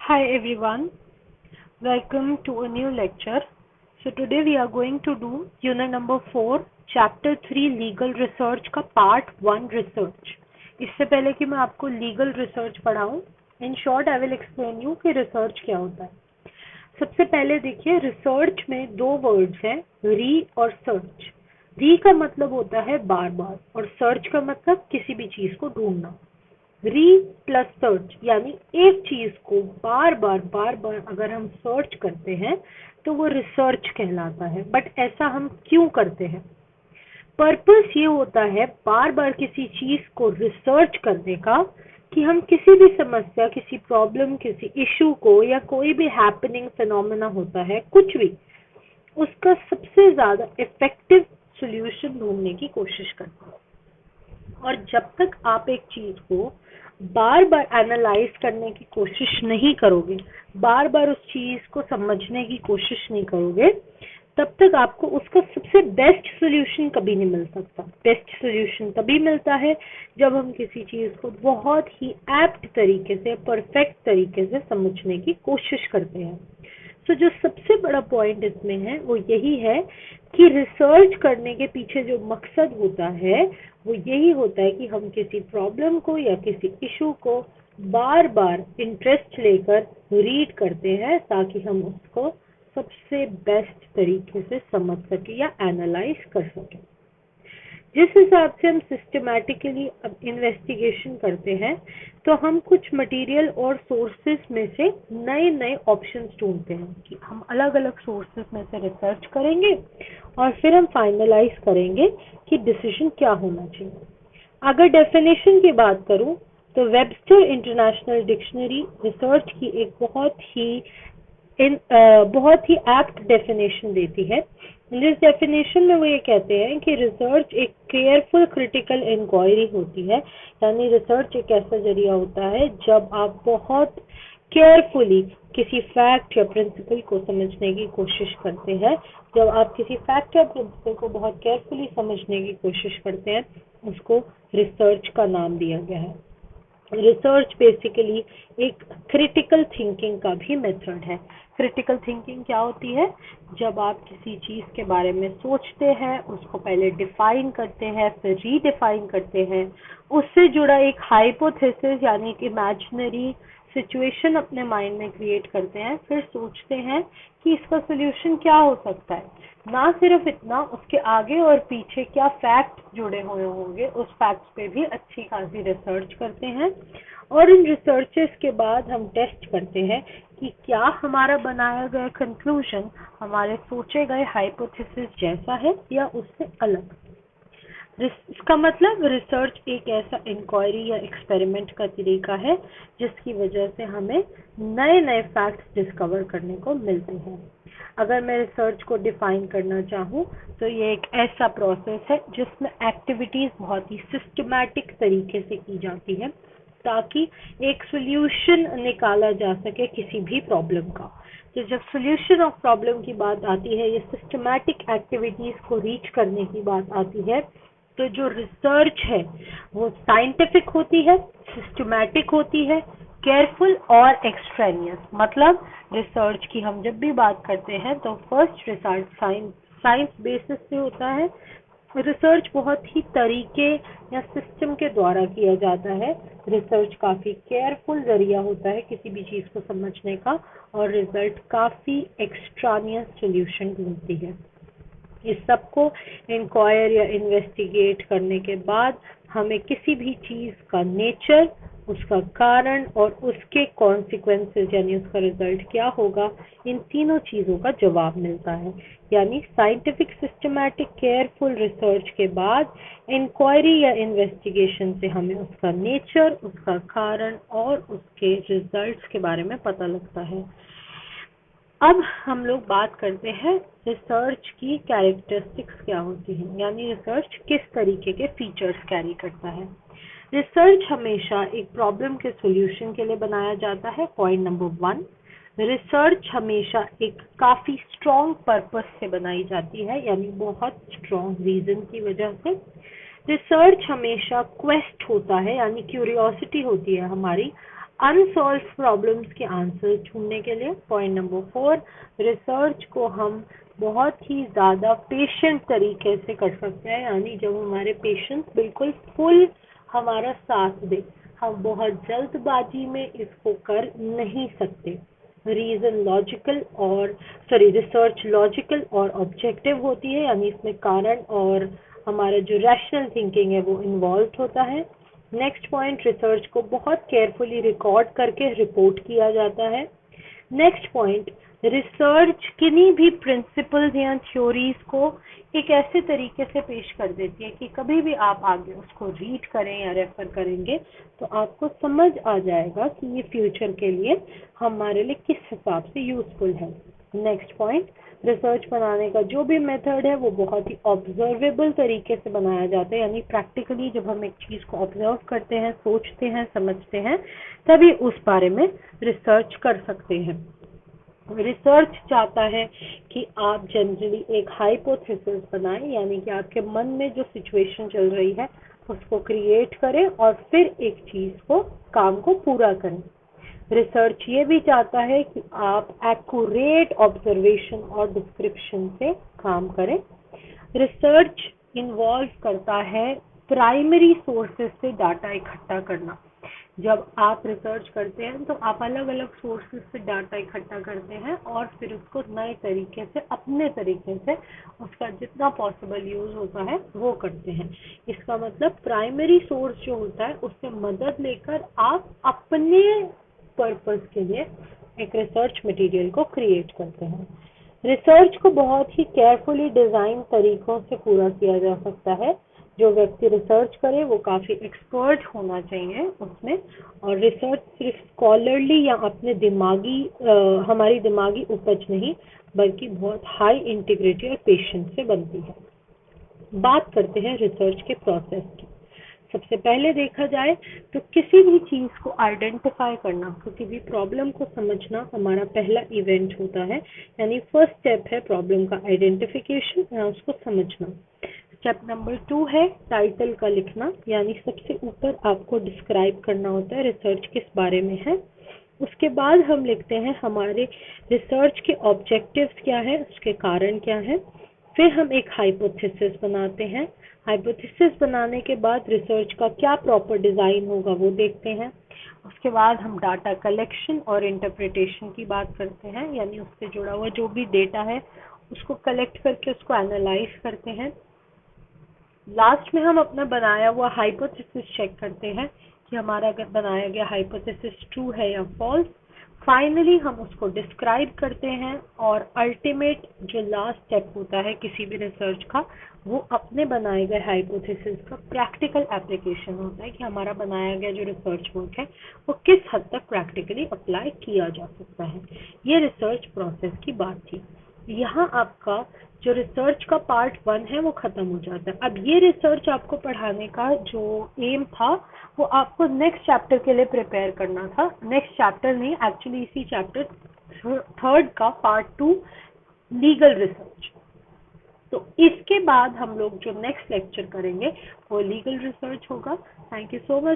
Hi everyone, welcome to a new lecture. So today we are going to do unit number 4, chapter 3 legal research का part 1 research. इससे पहले कि मैं आपको legal research पढ़ाऊं, in short I will explain you कि research क्या होता है. सबसे पहले देखिए research में दो words हैं re और search. re का मतलब होता है बार बार और search का मतलब किसी भी चीज को ढूंढना. री प्लस सर्च यानी एक चीज को बार बार अगर हम सर्च करते हैं तो वो रिसर्च कहलाता है. बट ऐसा हम क्यों करते हैं? पर्पस ये होता है बार बार किसी चीज को रिसर्च करने का कि हम किसी भी समस्या, किसी प्रॉब्लम, किसी इशू को या कोई भी हैपनिंग फिनोमेना होता है, कुछ भी, उसका सबसे ज्यादा इफेक्टिव सॉल्यूशन ढूंढने की कोशिश करते हैं. और जब तक आप एक चीज को बार बार एनालाइज करने की कोशिश नहीं करोगे, बार बार उस चीज को समझने की कोशिश नहीं करोगे, तब तक आपको उसका सबसे बेस्ट सॉल्यूशन कभी नहीं मिल सकता. बेस्ट सॉल्यूशन तभी मिलता है जब हम किसी चीज को बहुत ही एप्ट तरीके से, परफेक्ट तरीके से समझने की कोशिश करते हैं. तो जो सबसे बड़ा पॉइंट इसमें है वो यही है कि रिसर्च करने के पीछे जो मकसद होता है वो यही होता है कि हम किसी प्रॉब्लम को या किसी इशू को बार बार इंटरेस्ट लेकर रीड करते हैं ताकि हम उसको सबसे बेस्ट तरीके से समझ सके या एनालाइज कर सके. जिस हिसाब से हम सिस्टमैटिकली अब इन्वेस्टिगेशन करते हैं तो हम कुछ मटेरियल और सोर्सेज में से नए नए ऑप्शंस ढूंढते हैं कि हम अलग अलग सोर्सेज में से रिसर्च करेंगे और फिर हम फाइनलाइज करेंगे कि डिसीजन क्या होना चाहिए. अगर डेफिनेशन की बात करूं तो वेबस्टर इंटरनेशनल डिक्शनरी रिसर्च की एक बहुत ही एप्ट डेफिनेशन देती है. इस डेफिनेशन में वो ये कहते हैं कि रिसर्च एक केयरफुल क्रिटिकल इंक्वायरी होती है. यानी रिसर्च एक ऐसा जरिया होता है जब आप बहुत केयरफुली किसी फैक्ट या प्रिंसिपल को समझने की कोशिश करते हैं. जब आप किसी फैक्ट या प्रिंसिपल को बहुत केयरफुली समझने की कोशिश करते हैं, उसको रिसर्च का नाम दिया गया है. रिसर्च बेसिकली एक क्रिटिकल थिंकिंग का भी मेथड है. क्रिटिकल थिंकिंग क्या होती है? जब आप किसी चीज के बारे में सोचते हैं, उसको पहले डिफाइन करते हैं, फिर रीडिफाइन करते हैं, उससे जुड़ा एक हाइपोथेसिस यानी कि इमेजिनरी सिचुएशन अपने माइंड में क्रिएट करते हैं, फिर सोचते हैं कि इसका सोल्यूशन क्या हो सकता है. ना सिर्फ इतना, उसके आगे और पीछे क्या फैक्ट जुड़े हुए होंगे, उस फैक्ट्स पे भी अच्छी खासी रिसर्च करते हैं. और इन रिसर्चेस के बाद हम टेस्ट करते हैं कि क्या हमारा बनाया गया कंक्लूजन हमारे सोचे गए हाइपोथेसिस जैसा है या उससे अलग. इसका मतलब रिसर्च एक ऐसा इंक्वायरी या एक्सपेरिमेंट का तरीका है जिसकी वजह से हमें नए नए फैक्ट्स डिस्कवर करने को मिलते हैं. अगर मैं रिसर्च को डिफाइन करना चाहूँ तो ये एक ऐसा प्रोसेस है जिसमें एक्टिविटीज बहुत ही सिस्टमैटिक तरीके से की जाती है ताकि एक सॉल्यूशन निकाला जा सके किसी भी प्रॉब्लम का. तो जब सॉल्यूशन ऑफ प्रॉब्लम की बात आती है, ये सिस्टमैटिक एक्टिविटीज को रीच करने की बात आती है, तो जो रिसर्च है वो साइंटिफिक होती है, सिस्टमैटिक होती है, केयरफुल और एक्सट्रेनियस. मतलब रिसर्च की हम जब भी बात करते हैं तो फर्स्ट रिसर्च साइंस बेसिस से होता है. रिसर्च बहुत ही तरीके या सिस्टम के द्वारा किया जाता है. रिसर्च काफी केयरफुल जरिया होता है किसी भी चीज को समझने का और रिजल्ट काफी एक्सट्रानियस सॉल्यूशन ढूंढती है. इस सबको इंक्वायर या इन्वेस्टिगेट करने के बाद हमें किसी भी चीज का नेचर, उसका कारण और उसके कॉन्सिक्वेंसेस यानी उसका रिजल्ट क्या होगा, इन तीनों चीजों का जवाब मिलता है. यानी साइंटिफिक सिस्टमैटिक केयरफुल रिसर्च के बाद इंक्वायरी या इन्वेस्टिगेशन से हमें उसका नेचर, उसका कारण और उसके रिजल्ट्स के बारे में पता लगता है. अब हम लोग बात करते हैं रिसर्च की कैरेक्टरिस्टिक्स क्या होती हैं, यानी रिसर्च किस तरीके के फीचर्स कैरी करता है. रिसर्च हमेशा एक प्रॉब्लम के सॉल्यूशन के लिए बनाया जाता है. पॉइंट नंबर 1, रिसर्च हमेशा एक काफी स्ट्रॉन्ग पर्पस से बनाई जाती है, यानी बहुत स्ट्रॉन्ग रीजन की वजह से. रिसर्च हमेशा क्वेस्ट होता है, यानी क्यूरियोसिटी होती है हमारी अनसॉल्व प्रॉब्लम्स के आंसर ढूंढने के लिए। पॉइंट नंबर 4, रिसर्च को हम बहुत ही ज़्यादा पेशेंट तरीके से कर सकते हैं, यानी जब हमारे पेशेंट बिल्कुल फुल हमारा साथ दे, हम बहुत जल्दबाजी में इसको कर नहीं सकते। रिसर्च लॉजिकल और ऑब्जेक्टिव होती है, यानी इसमें कारण और हमारा जो रैशनल थिंकिंग है वो इन्वॉल्व होता है। नेक्स्ट पॉइंट, रिसर्च को बहुत केयरफुली रिकॉर्ड करके रिपोर्ट किया जाता है। नेक्स्ट पॉइंट, रिसर्च किन्हीं भी प्रिंसिपल्स या थ्योरीज को एक ऐसे तरीके से पेश कर देती है कि कभी भी आप आगे उसको रीड करें या रेफर करेंगे तो आपको समझ आ जाएगा कि ये फ्यूचर के लिए हमारे लिए किस हिसाब से यूजफुल है। नेक्स्ट पॉइंट, रिसर्च बनाने का जो भी मेथड है वो बहुत ही ऑब्जर्वेबल तरीके से बनाया जाता है, यानी प्रैक्टिकली जब हम एक चीज़ को ऑब्जर्व करते हैं, सोचते हैं, समझते हैं, तभी उस बारे में रिसर्च कर सकते हैं। रिसर्च चाहता है कि आप जनरली एक हाइपोथेसिस बनाएं, यानी कि आपके मन में जो सिचुएशन चल रही है उसको क्रिएट करें और फिर एक चीज़ को काम को पूरा करें। रिसर्च ये भी चाहता है कि आप एक्यूरेट ऑब्जर्वेशन और डिस्क्रिप्शन से काम करें। रिसर्च इन्वॉल्व करता है प्राइमरी सोर्सेज से डाटा इकट्ठा करना। जब आप रिसर्च करते हैं तो आप अलग अलग सोर्सेज से डाटा इकट्ठा करते हैं और फिर उसको नए तरीके से, अपने तरीके से उसका जितना पॉसिबल यूज होता है वो करते हैं। इसका मतलब प्राइमरी सोर्स जो होता है उससे मदद लेकर आप अपने पर्पस के लिए एक रिसर्च मटेरियल को क्रिएट करते हैं। रिसर्च को बहुत ही केयरफुली डिजाइन तरीकों से पूरा किया जा सकता है। जो व्यक्ति रिसर्च करे वो काफी एक्सपर्ट होना चाहिए उसमें, और रिसर्च सिर्फ स्कॉलरली या अपने हमारी दिमागी उपज नहीं बल्कि बहुत हाई इंटीग्रिटी और पेशेंस से बनती है। बात करते हैं रिसर्च के प्रोसेस की। सबसे पहले देखा जाए तो किसी भी चीज़ को आइडेंटिफाई करना, किसी भी प्रॉब्लम को समझना हमारा पहला इवेंट होता है, यानी फर्स्ट स्टेप है प्रॉब्लम का आइडेंटिफिकेशन या उसको समझना। स्टेप नंबर 2 है टाइटल का लिखना, यानी सबसे ऊपर आपको डिस्क्राइब करना होता है रिसर्च किस बारे में है। उसके बाद हम लिखते हैं हमारे रिसर्च के ऑब्जेक्टिव्स क्या है, उसके कारण क्या है। फिर हम एक हाइपोथेसिस बनाते हैं। हाइपोथेसिस बनाने के बाद रिसर्च का क्या प्रॉपर डिज़ाइन होगा वो देखते हैं। उसके बाद हम डाटा कलेक्शन और इंटरप्रिटेशन की बात करते हैं, यानी उससे जुड़ा हुआ जो भी डेटा है उसको कलेक्ट करके उसको एनालाइज करते हैं। लास्ट में हम अपना बनाया हुआ हाइपोथेसिस चेक करते हैं कि हमारा बनाया गया हाइपोथेसिस ट्रू है या फॉल्स। फाइनली हम उसको डिस्क्राइब करते हैं और अल्टीमेट जो लास्ट स्टेप होता है किसी भी रिसर्च का, वो अपने बनाए गए हाइपोथेसिस का प्रैक्टिकल एप्लीकेशन होता है कि हमारा बनाया गया जो रिसर्च वर्क है वो किस हद तक प्रैक्टिकली अप्लाई किया जा सकता है। ये रिसर्च प्रोसेस की बात थी। यहाँ आपका जो रिसर्च का पार्ट 1 है वो खत्म हो जाता है। अब ये रिसर्च आपको पढ़ाने का जो एम था वो आपको नेक्स्ट चैप्टर के लिए प्रिपेयर करना था। नेक्स्ट चैप्टर नहीं, एक्चुअली इसी चैप्टर 3 का पार्ट 2 लीगल रिसर्च। तो इसके बाद हम लोग जो नेक्स्ट लेक्चर करेंगे वो लीगल रिसर्च होगा। Thank you so much.